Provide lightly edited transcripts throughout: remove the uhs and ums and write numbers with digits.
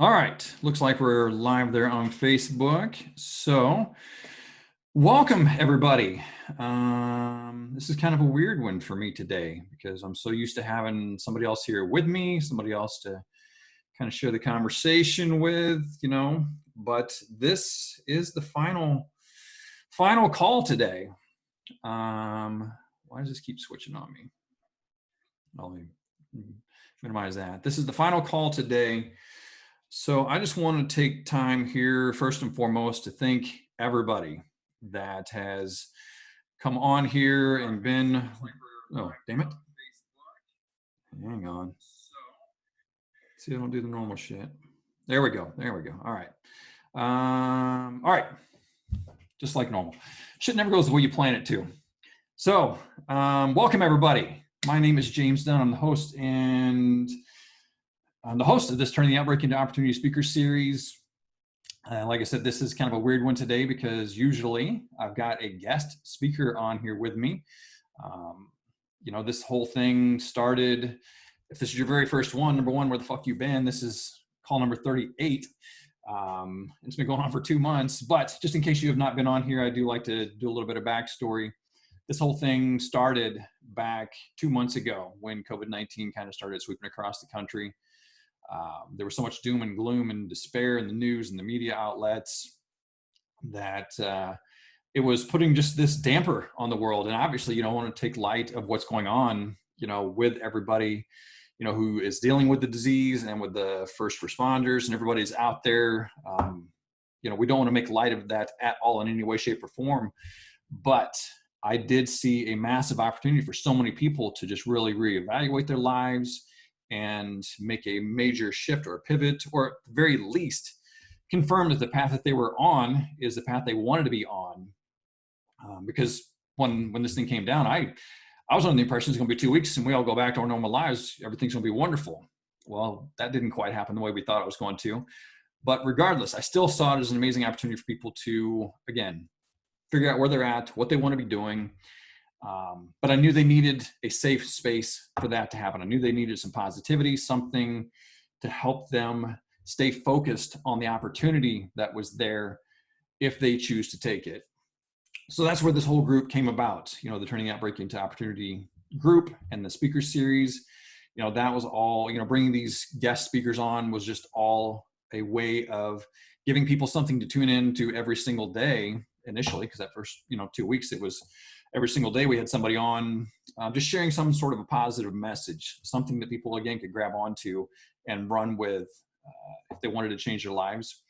All right, looks like we're live there on Facebook. So, welcome everybody. This is kind of a weird one for me today because I'm so used to having somebody else here with me, somebody else to kind of share the conversation with. But this is the final call today. Why does this keep switching on me? Let me minimize that. This is the final call today. So I just want to take time here, first and foremost, to thank everybody that has come on here and been. Oh, damn it. Hang on. See, I don't do the normal shit. There we go. There we go. All right. All right. Just like normal. Shit never goes the way you plan it to. So, welcome everybody. My name is James Dunn. I'm the host of this Turning the Outbreak into Opportunity Speaker Series. Like I said, this is kind of a weird one today because usually I've got a guest speaker on here with me. This whole thing started, if this is your very first one, number one, where the fuck you been? This is call number 38. It's been going on for 2 months, but just in case you have not been on here, I do like to do a little bit of backstory. This whole thing started back 2 months ago when COVID-19 kind of started sweeping across the country. There was so much doom and gloom and despair in the news and the media outlets that it was putting just this damper on the world. And obviously, you don't want to take light of what's going on, with everybody, who is dealing with the disease and with the first responders and everybody's out there. We don't want to make light of that at all in any way, shape, or form. But I did see a massive opportunity for so many people to just really reevaluate their lives and make a major shift or a pivot, or at the very least, confirm that the path that they were on is the path they wanted to be on. Because when this thing came down, I was under the impression it's going to be 2 weeks and we all go back to our normal lives. Everything's going to be wonderful. Well, that didn't quite happen the way we thought it was going to. But regardless, I still saw it as an amazing opportunity for people to, again, figure out where they're at, what they want to be doing. But I knew they needed a safe space for that to happen. I knew they needed some positivity, something to help them stay focused on the opportunity that was there if they choose to take it. So that's where this whole group came about, the Turning Outbreak into Opportunity group and the speaker series. That was all, bringing these guest speakers on was just all a way of giving people something to tune in to every single day initially, because that first, 2 weeks, it was every single day we had somebody on, just sharing some sort of a positive message, something that people, again, could grab onto and run with if they wanted to change their lives.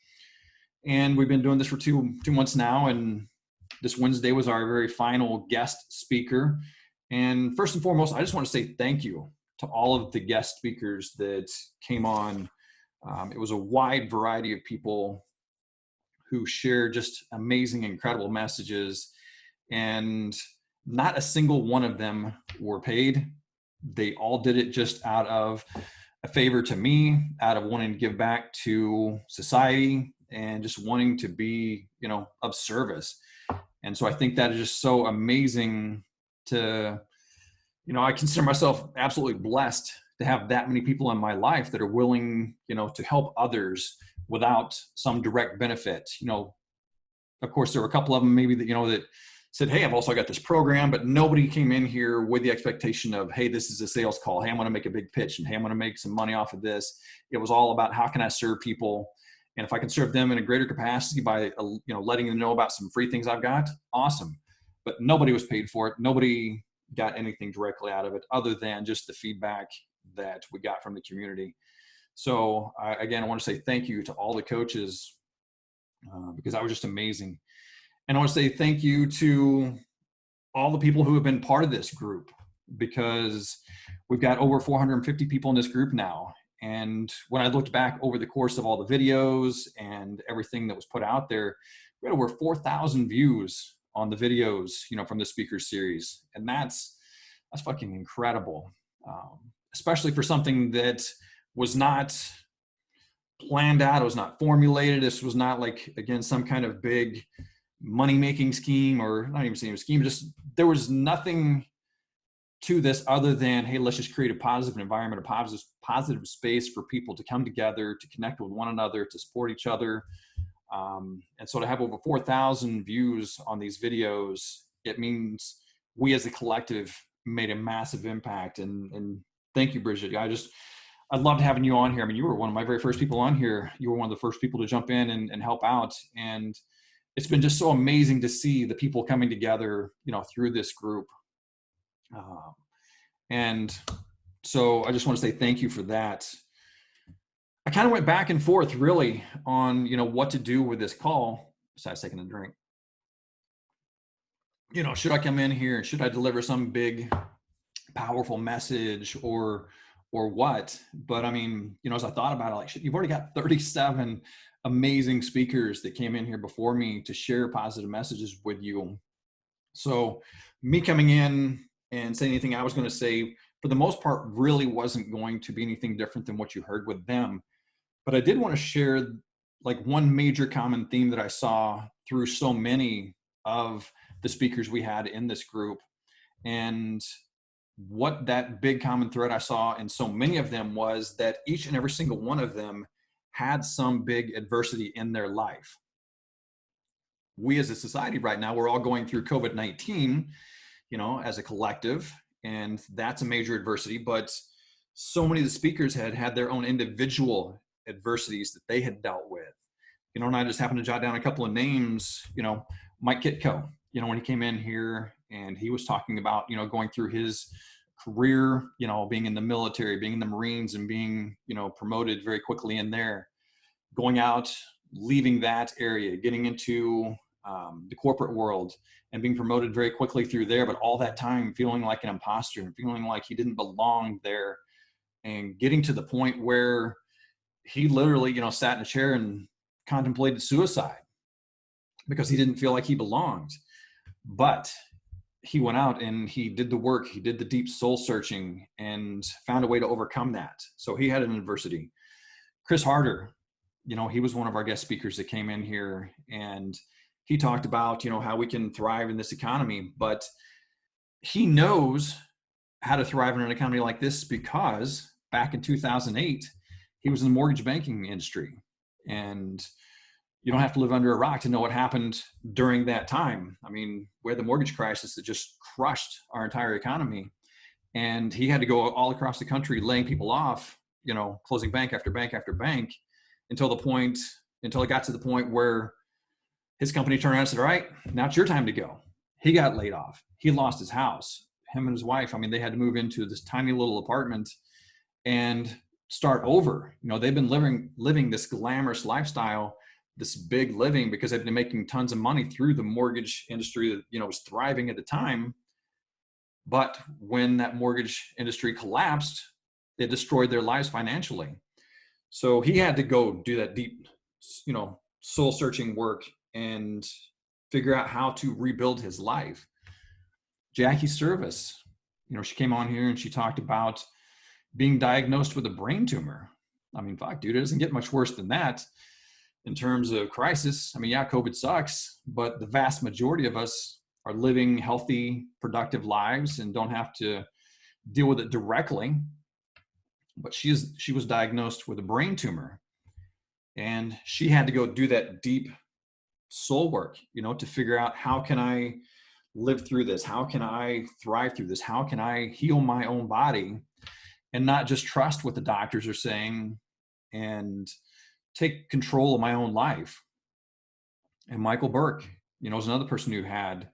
And we've been doing this for two months now. And this Wednesday was our very final guest speaker. And first and foremost, I just want to say thank you to all of the guest speakers that came on. It was a wide variety of people who shared just amazing, incredible messages. And not a single one of them were paid. They all did it just out of a favor to me, out of wanting to give back to society and just wanting to be, of service. And so I think that is just so amazing to, I consider myself absolutely blessed to have that many people in my life that are willing, to help others without some direct benefit. Of course, there were a couple of them maybe that said, hey, I've also got this program, but nobody came in here with the expectation of, hey, this is a sales call. Hey, I'm going to make a big pitch, and hey, I'm going to make some money off of this. It was all about how can I serve people? And if I can serve them in a greater capacity by, letting them know about some free things I've got, awesome. But nobody was paid for it. Nobody got anything directly out of it other than just the feedback that we got from the community. So again, I want to say thank you to all the coaches because that was just amazing. And I want to say thank you to all the people who have been part of this group, because we've got over 450 people in this group now. And when I looked back over the course of all the videos and everything that was put out there, we had over 4,000 views on the videos, from the speaker series. And that's fucking incredible, especially for something that was not planned out. It was not formulated. This was not like, again, some kind of big money-making scheme, or not even saying scheme, just there was nothing to this other than, hey, let's just create a positive environment, a positive space for people to come together, to connect with one another, to support each other. And so to have over 4,000 views on these videos, it means we as a collective made a massive impact. And thank you, Bridget. I loved having you on here. I mean, you were one of my very first people on here. You were one of the first people to jump in and help out. And it's been just so amazing to see the people coming together, through this group. And so I just want to say thank you for that. I kind of went back and forth really on, what to do with this call, besides taking a drink. Should I come in here and should I deliver some big, powerful message or what? But I mean, as I thought about it, like, you've already got 37 amazing speakers that came in here before me to share positive messages with you. So me coming in and saying anything I was going to say, for the most part, really wasn't going to be anything different than what you heard with them. But I did want to share like one major common theme that I saw through so many of the speakers we had in this group. And what that big common thread I saw in so many of them was that each and every single one of them had some big adversity in their life. We as a society right now, we're all going through COVID-19, as a collective, and that's a major adversity. But so many of the speakers had their own individual adversities that they had dealt with. And I just happened to jot down a couple of names. Mike Kitco, when he came in here and he was talking about, going through his career, being in the military, being in the Marines, and being, promoted very quickly in there, going out, leaving that area, getting into the corporate world and being promoted very quickly through there, but all that time feeling like an imposter and feeling like he didn't belong there, and getting to the point where he literally, sat in a chair and contemplated suicide because he didn't feel like he belonged. But he went out and he did the work, he did the deep soul searching and found a way to overcome that. So he had an adversity. Chris Harder, he was one of our guest speakers that came in here, and he talked about, how we can thrive in this economy, but he knows how to thrive in an economy like this because back in 2008, he was in the mortgage banking industry. And you don't have to live under a rock to know what happened during that time. I mean, we had the mortgage crisis that just crushed our entire economy. And he had to go all across the country laying people off, closing bank after bank after bank until it got to the point where his company turned around and said, all right, now it's your time to go. He got laid off. He lost his house. Him and his wife, they had to move into this tiny little apartment and start over. They've been living this glamorous lifestyle, this big living, because they've been making tons of money through the mortgage industry that, was thriving at the time. But when that mortgage industry collapsed, it destroyed their lives financially. So he had to go do that deep, soul searching work and figure out how to rebuild his life. Jackie Service, she came on here and she talked about being diagnosed with a brain tumor. I mean, fuck, dude, it doesn't get much worse than that in terms of crisis. I mean, yeah, COVID sucks, but the vast majority of us are living healthy, productive lives and don't have to deal with it directly. But she was diagnosed with a brain tumor, and she had to go do that deep soul work, to figure out, how can I live through this? How can I thrive through this? How can I heal my own body and not just trust what the doctors are saying and take control of my own life? And Michael Burke, is another person who had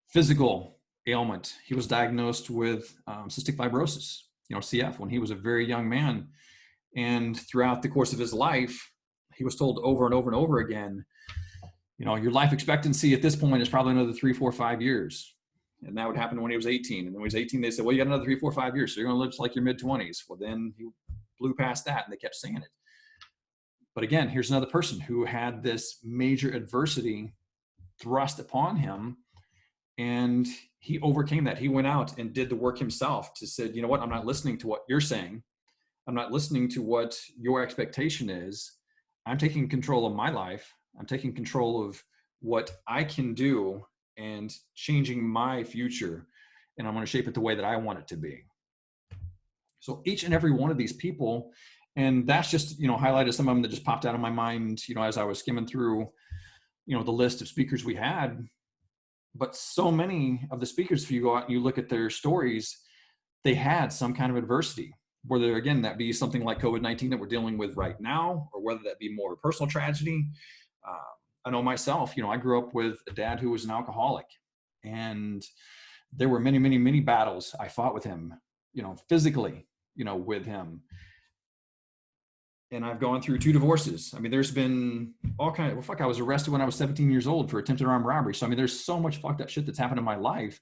physical ailment. He was diagnosed with cystic fibrosis, CF, when he was a very young man. And throughout the course of his life, he was told over and over and over again, your life expectancy at this point is probably another 3, 4, 5 years. And that would happen when he was 18. And when he was 18, they said, well, you got another 3, 4, 5 years. So you're going to live like your mid-20s. Well, then he blew past that and they kept saying it. But again, here's another person who had this major adversity thrust upon him, and he overcame that. He went out and did the work himself to said, you know what, I'm not listening to what you're saying. I'm not listening to what your expectation is. I'm taking control of my life. I'm taking control of what I can do and changing my future and I'm going to shape it the way that I want it to be. So each and every one of these people, and that's just, highlighted some of them that just popped out of my mind, as I was skimming through, the list of speakers we had. But so many of the speakers, if you go out and you look at their stories, they had some kind of adversity, whether, again, that be something like COVID-19 that we're dealing with right now, or whether that be more personal tragedy. I know myself, I grew up with a dad who was an alcoholic, and there were many, many, many battles I fought with him, physically, with him. And I've gone through 2 divorces. I mean, there's been all kinds of, I was arrested when I was 17 years old for attempted armed robbery. So, I mean, there's so much fucked up shit that's happened in my life.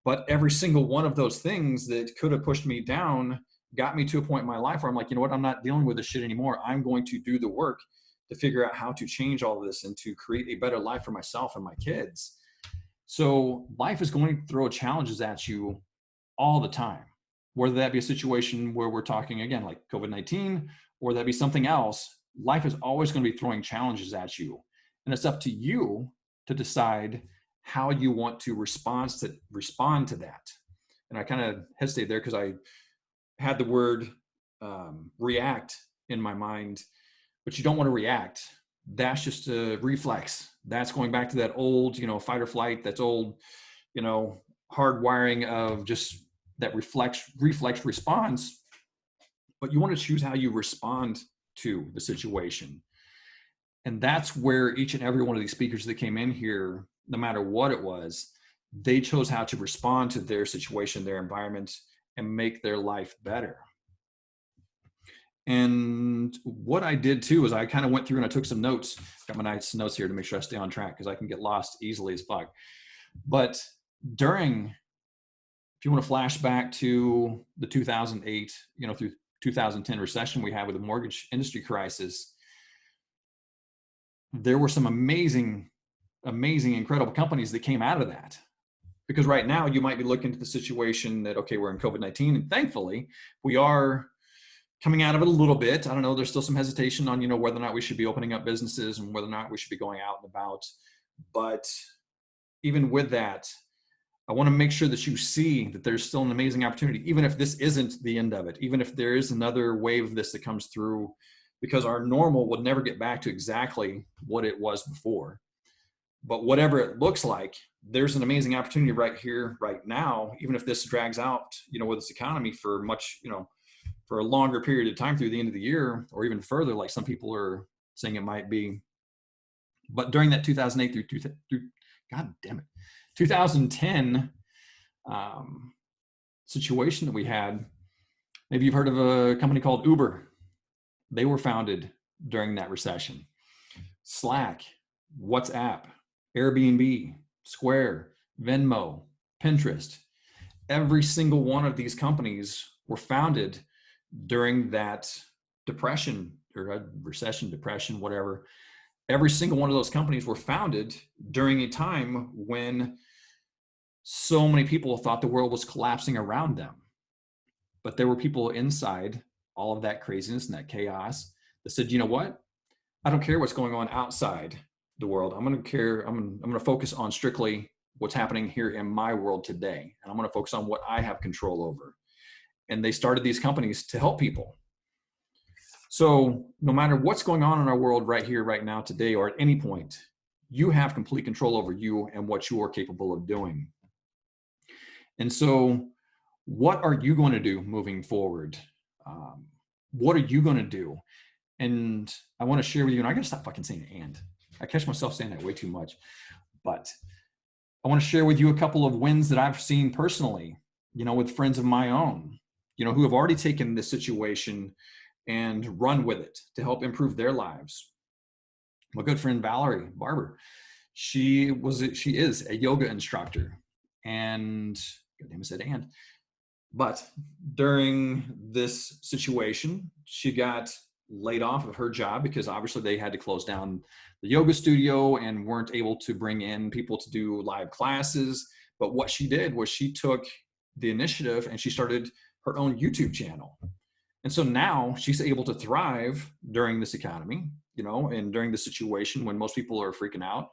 But every single one of those things that could have pushed me down got me to a point in my life where I'm like, you know what, I'm not dealing with this shit anymore. I'm going to do the work to figure out how to change all of this and to create a better life for myself and my kids. So life is going to throw challenges at you all the time, whether that be a situation where we're talking, again, like COVID-19, or that be something else. Life is always going to be throwing challenges at you. And it's up to you to decide how you want to respond to that. And I kind of hesitated there because I had the word react in my mind, but you don't want to react. That's just a reflex. That's going back to that old, fight or flight, that's old, hardwiring of just that reflex response. But you want to choose how you respond to the situation. And that's where each and every one of these speakers that came in here, no matter what it was, they chose how to respond to their situation, their environment, and make their life better. And what I did too is I kind of went through and I took some notes. Got my nice notes here to make sure I stay on track, because I can get lost easily as fuck. But if you want to flash back to the 2008, through 2010 recession we had with the mortgage industry crisis, there were some amazing, incredible companies that came out of that. Because right now you might be looking at the situation that, okay, we're in COVID-19, and thankfully we are coming out of it a little bit. I don't know, there's still some hesitation on, whether or not we should be opening up businesses and whether or not we should be going out and about. But even with that, I want to make sure that you see that there's still an amazing opportunity, even if this isn't the end of it, even if there is another wave of this that comes through, because our normal will never get back to exactly what it was before. But whatever it looks like, there's an amazing opportunity right here, right now, even if this drags out, with this economy for much, for a longer period of time through the end of the year, or even further, like some people are saying it might be. But during that 2008 through God damn it, 2010 situation that we had, maybe you've heard of a company called Uber. They were founded during that recession. Slack, WhatsApp, Airbnb, Square, Venmo, Pinterest. Every single one of these companies were founded during that depression or recession, depression, whatever. Every single one of those companies were founded during a time when so many people thought the world was collapsing around them. But there were people inside all of that craziness and that chaos that said, you know what? I don't care what's going on outside the world. I'm going to focus on strictly what's happening here in my world today. And I'm going to focus on what I have control over. And they started these companies to help people. So no matter what's going on in our world right here, right now, today, or at any point, you have complete control over you and what you are capable of doing. And so what are you going to do moving forward? What are you going to do? And I want to share with you, and I got to stop fucking saying and. I catch myself saying that way too much. But I want to share with you a couple of wins that I've seen personally, with friends of my own, who have already taken this situation and run with it to help improve their lives. My good friend Valerie Barber, she is a yoga instructor, and goddamn, I said and. But during this situation, she got laid off of her job because obviously they had to close down the yoga studio and weren't able to bring in people to do live classes. But what she did was she took the initiative and she started her own YouTube channel. And so now she's able to thrive during this economy, and during the situation when most people are freaking out.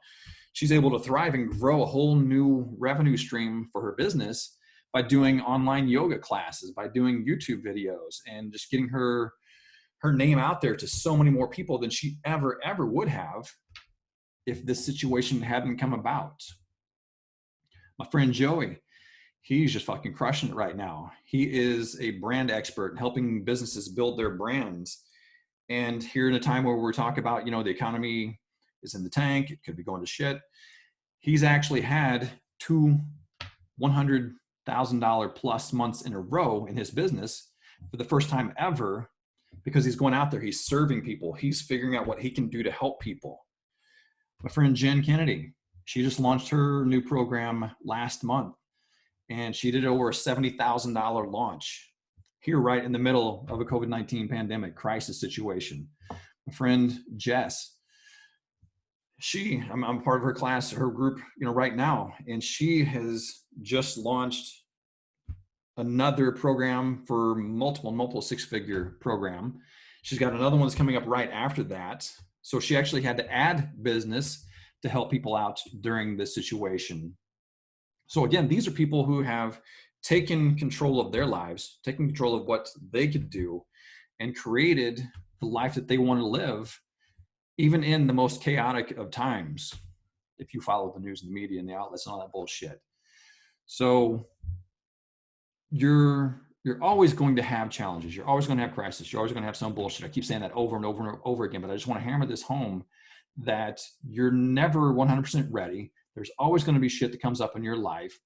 She's able to thrive and grow a whole new revenue stream for her business by doing online yoga classes, by doing YouTube videos, and just getting her name out there to so many more people than she ever would have if this situation hadn't come about. My friend Joey, he's just fucking crushing it right now. He is a brand expert in helping businesses build their brands. And here in a time where we're talking about, the economy is in the tank, it could be going to shit. He's actually had 2 $100,000 plus months in a row in his business for the first time ever, because he's going out there, he's serving people, he's figuring out what he can do to help people. My friend Jen Kennedy, she just launched her new program last month, and she did over a $70,000 launch here right in the middle of a COVID-19 pandemic crisis situation. My friend Jess, I'm part of her class, her group, right now, and she has just launched another program for multiple six-figure program. She's got another one that's coming up right after that. So she actually had to add business to help people out during this situation. So again, these are people who have taken control of their lives, taken control of what they could do, and created the life that they want to live, even in the most chaotic of times, if you follow the news and the media and the outlets and all that bullshit. So you're always going to have challenges. You're always going to have crisis. You're always going to have some bullshit. I keep saying that over and over and over again, but I just want to hammer this home that you're never 100% ready. There's always going to be shit that comes up in your life.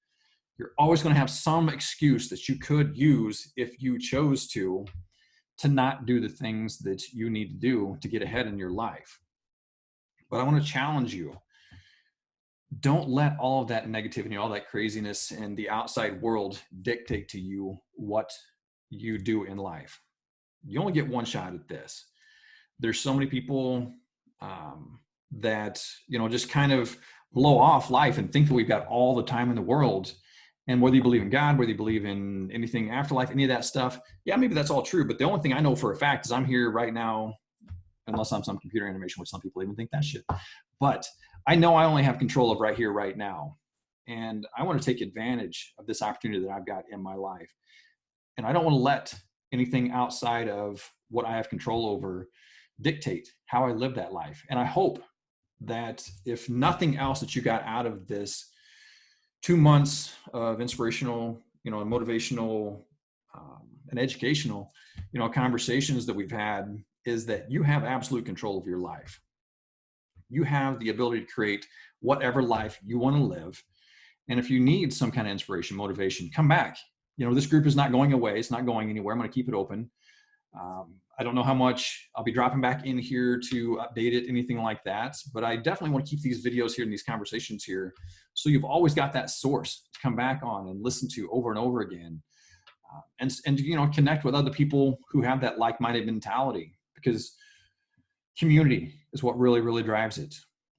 You're always going to have some excuse that you could use if you chose to not do the things that you need to do to get ahead in your life. But I want to challenge you. Don't let all of that negativity, all that craziness and the outside world dictate to you what you do in life. You only get one shot at this. There's so many people that, just kind of blow off life and think that we've got all the time in the world. And whether you believe in God, whether you believe in anything afterlife, any of that stuff, yeah, maybe that's all true. But the only thing I know for a fact is I'm here right now, unless I'm some computer animation, which some people even think that shit. But I know I only have control of right here, right now. And I want to take advantage of this opportunity that I've got in my life. And I don't want to let anything outside of what I have control over dictate how I live that life. And I hope that if nothing else that you got out of this 2 months of inspirational, and motivational and educational, conversations that we've had, is that you have absolute control of your life. You have the ability to create whatever life you want to live. And if you need some kind of inspiration, motivation, come back. This group is not going away. It's not going anywhere. I'm going to keep it open. I don't know how much I'll be dropping back in here to update it, anything like that, but I definitely want to keep these videos here and these conversations here, so you've always got that source to come back on and listen to over and over again, and connect with other people who have that like-minded mentality, because community is what really drives it.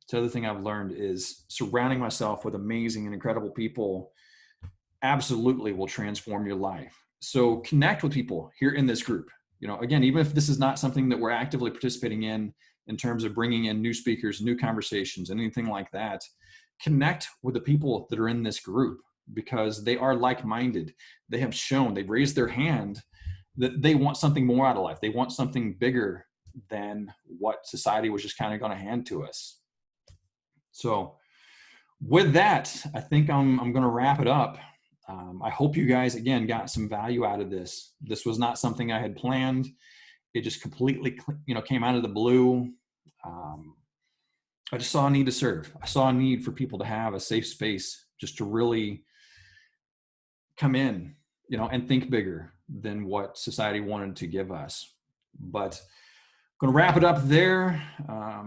The other thing I've learned is surrounding myself with amazing and incredible people absolutely will transform your life. So connect with people here in this group. Again, even if this is not something that we're actively participating in terms of bringing in new speakers, new conversations, anything like that, connect with the people that are in this group, because they are like-minded. They have shown, they've raised their hand that they want something more out of life. They want something bigger than what society was just kind of going to hand to us. So with that, I think I'm going to wrap it up. I hope you guys, again, got some value out of this. This was not something I had planned. It just completely, came out of the blue. I just saw a need to serve. I saw a need for people to have a safe space just to really come in, and think bigger than what society wanted to give us. But I'm going to wrap it up there.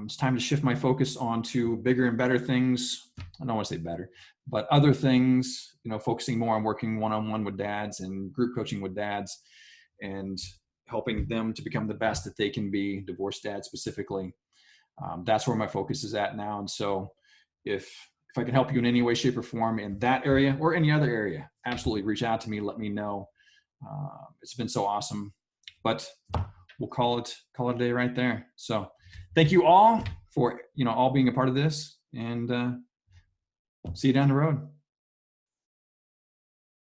It's time to shift my focus onto bigger and better things. I don't want to say better, but other things, focusing more on working one-on-one with dads and group coaching with dads and helping them to become the best that they can be, divorced dads specifically. That's where my focus is at now. And so if I can help you in any way, shape, or form in that area or any other area, absolutely reach out to me. Let me know. It's been so awesome. But we'll call it a day right there. So thank you all for, all being a part of this, and see you down the road.